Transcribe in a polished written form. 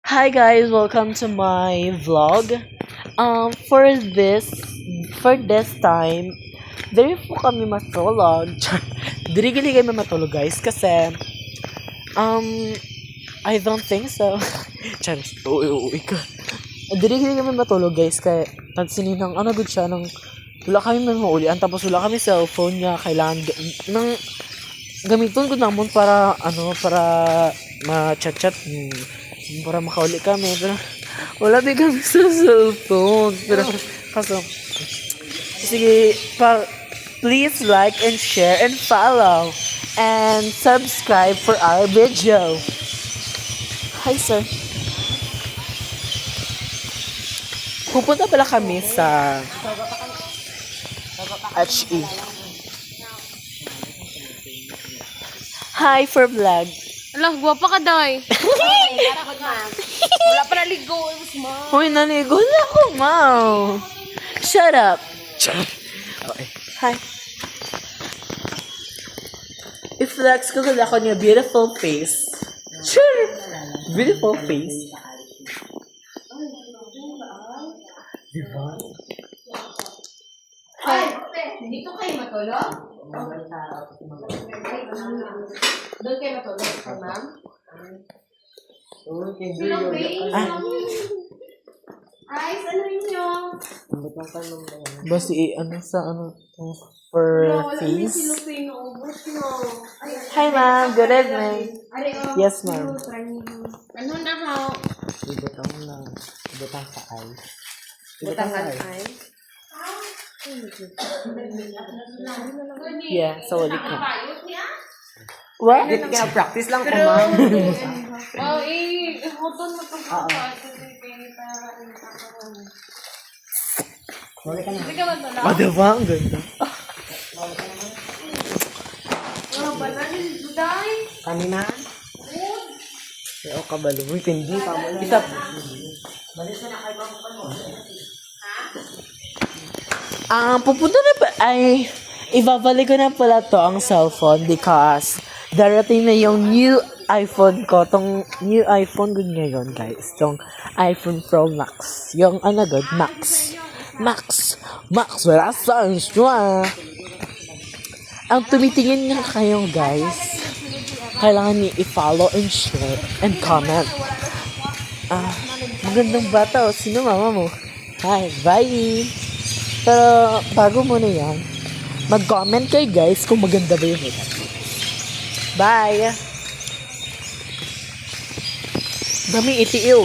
Hi guys, welcome to my vlog. For this time, diri po kami matulog. Diri gili kami matulog guys kasi um I don't think so. Charis. Uy ka. Diri gili kami matulog guys kay tansinin ng ano gud siya ng wala kami man maulian tapos wala kami cellphone niya kailangan ng gamiton ko namon para ma-chat-chat para makauli kami pero wala din kami sa cellphone pero kaso sige please like and share and follow and subscribe for our video. Hi sir, pupunta pala kami sa HE. Hi for vlog. Alah, guwapa ka, Day. Wala pa naligo. Hoy, naligo na ako, Mau. Shut up. Okay. Hi. I-flex ko kasi ako niya beautiful face. Sure. Beautiful face. Diba? Ay, dito kayo matulog? Doon kayo matulog, ma'am? Silong base. Ay, ano inyo? Basta for face. Hi ma'am, good evening. Yes ma'am. Ano na ho? Ibutang sa ice. Butangan ay. Yeah, so wali ka. What? Practice lang ko, ma'am. Oh, hoton mo itong Sorry ka na. Hindi ka matulog? Oh, diba? Ang ganda. Oh, bananin, Day. Kanina? Kaya kabalo mo, hindi pa mo. Isa. Pupunta na ba? Ay, ibabalik ko na pala to ang cellphone because darating na yung new iPhone ko. Tong new iPhone ko ngayon, guys. Tong iPhone Pro Max. Yung good? Max. Wala sa insya. Ang tumitingin nga kayo, guys. Kailangan niyo i-follow and share and comment. Magandang bata. Sino mama mo? Hi, bye! Pero bago mo na yan, mag-comment kayo guys kung maganda ba yung makeup. Bye! Dami itiiw.